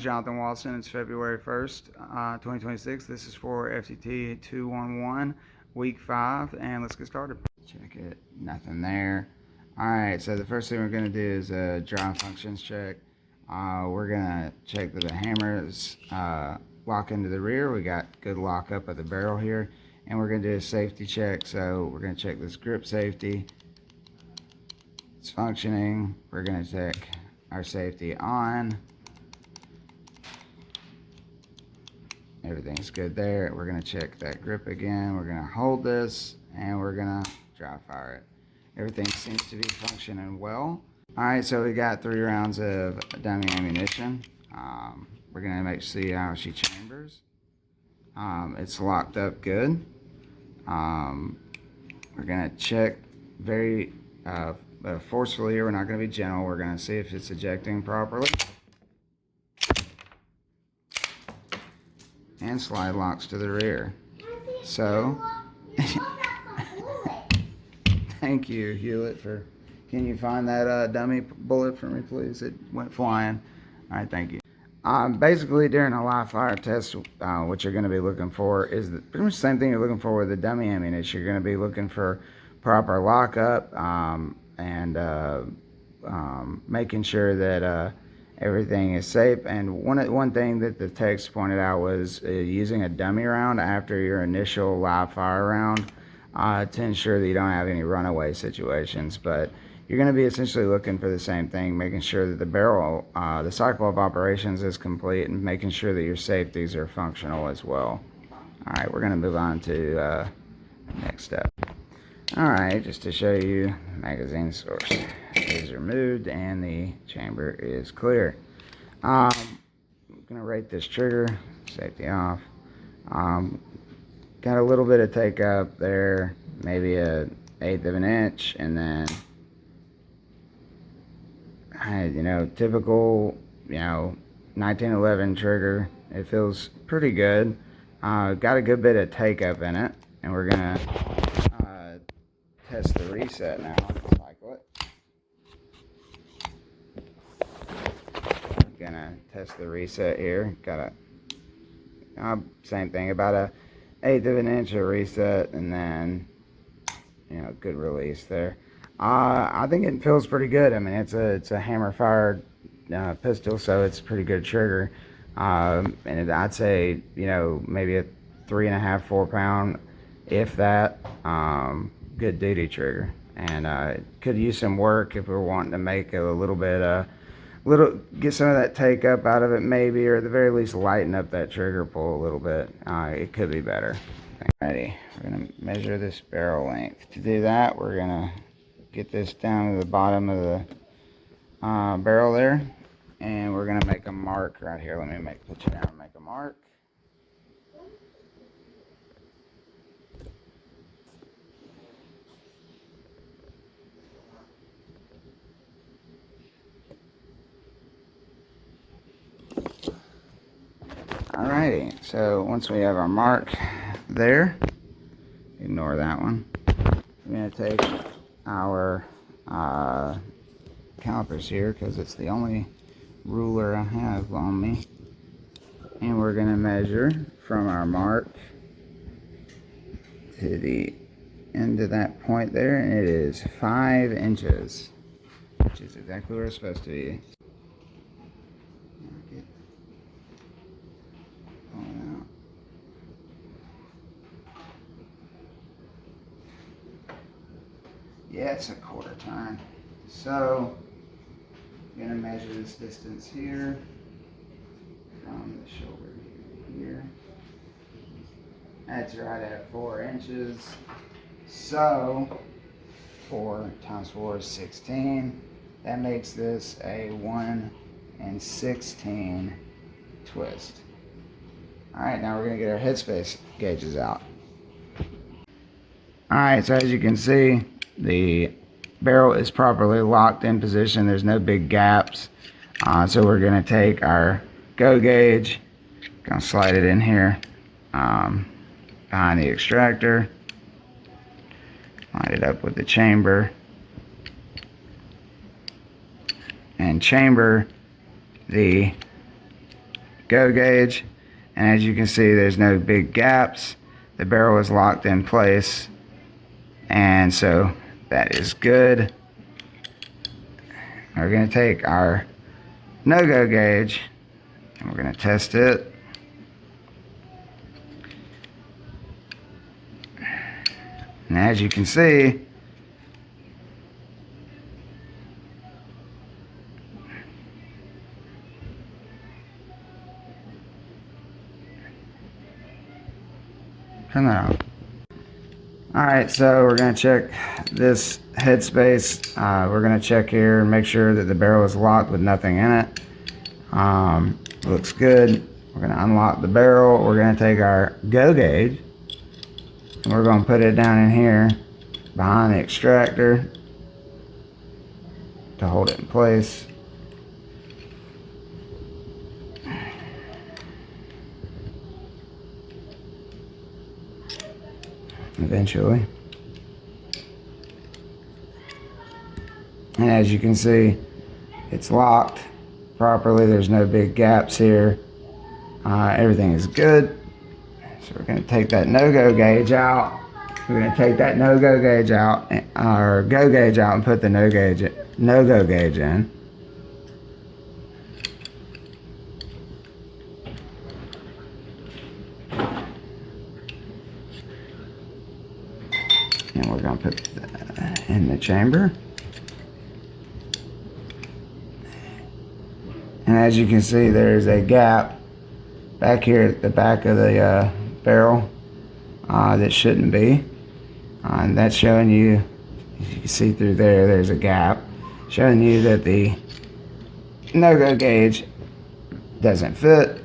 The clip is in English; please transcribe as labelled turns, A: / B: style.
A: Jonathan Watson. It's February 1st, 2026. This is for FTT 211, week 5, and let's get started. Check it. Nothing there. Alright, so the first thing we're going to do is a drive functions check. We're going to check that the hammers lock into the rear. We got good lock up of the barrel here. And we're going to do a safety check. So we're going to check this grip safety. It's functioning. We're going to check our safety on. Everything's good there. We're going to check that grip again. We're going to hold this and we're going to dry fire it. Everything seems to be functioning well. Alright, so we got 3 rounds of dummy ammunition. We're going to see how she chambers. It's locked up good. We're going to check very forcefully here. We're not going to be gentle. We're going to see if it's ejecting properly. And slide locks to the rear. So, thank you, Hewlett, for. Can you find that dummy bullet for me, please? It went flying. All right, thank you. Basically, during a live fire test, what you're going to be looking for is pretty much the same thing you're looking for with the dummy ammunition. You're going to be looking for proper lockup and making sure that everything is safe. And one thing that the text pointed out was using a dummy round after your initial live fire round to ensure that you don't have any runaway situations. But you're going to be essentially looking for the same thing, making sure that the barrel, the cycle of operations is complete, and making sure that your safeties are functional as well. All right, we're going to move on to the next step. All right, just to show you, magazine source is removed and the chamber is clear. I'm going to rate this trigger, safety off. Got a little bit of take up there, maybe a 1/8 of an inch, and then typical 1911 trigger. It feels pretty good. Got a good bit of take up in it, and we're gonna test the reset now. Cycle it. Gonna test the reset here. Got a same thing, about a 1/8 of an inch of reset, and then good release there. I think it feels pretty good. I mean, it's a hammer fired pistol, so it's a pretty good trigger. And I'd say maybe a 3.5, 4 pound, if that. Good duty trigger, and could use some work if we're wanting to make a little bit get some of that take up out of it, maybe, or at the very least lighten up that trigger pull a little bit. It could be better. Alrighty, we're gonna measure this barrel length. To do that, we're gonna get this down to the bottom of the barrel there, and we're gonna make a mark right here. Let me put you down and make a mark. Alrighty, so once we have our mark there, ignore that one. We're going to take our calipers here, because it's the only ruler I have on me, and we're going to measure from our mark to the end of that point there, and it is 5 inches, which is exactly where it's supposed to be. Yeah, it's a 1/4 turn. So, I'm going to measure this distance here from the shoulder here. That's right at 4 inches. So, 4 times 4 is 16. That makes this a 1 16 twist. Alright, now we're going to get our headspace gauges out. Alright, so as you can see, the barrel is properly locked in position. There's no big gaps. So we're going to take our go gauge, going to slide it in here behind the extractor, line it up with the chamber, and chamber the go gauge, and as you can see, there's no big gaps. The barrel is locked in place, and so that is good. We're going to take our no-go gauge and we're going to test it. And as you can see, turn that off. Alright, so we're going to check this headspace. We're going to check here and make sure that the barrel is locked with nothing in it. Looks good. We're going to unlock the barrel. We're going to take our go gauge and we're going to put it down in here behind the extractor to hold it in place. Eventually. And as you can see, it's locked properly. There's no big gaps here. Everything is good. So we're going to take that no-go gauge out. We're going to take that no-go gauge out, or go gauge out, and put the no-go gauge in. And we're going to put that in the chamber. And as you can see, there's a gap back here at the back of the barrel that shouldn't be. And that's showing you, as you can see through there, there's a gap showing you that the no-go gauge doesn't fit.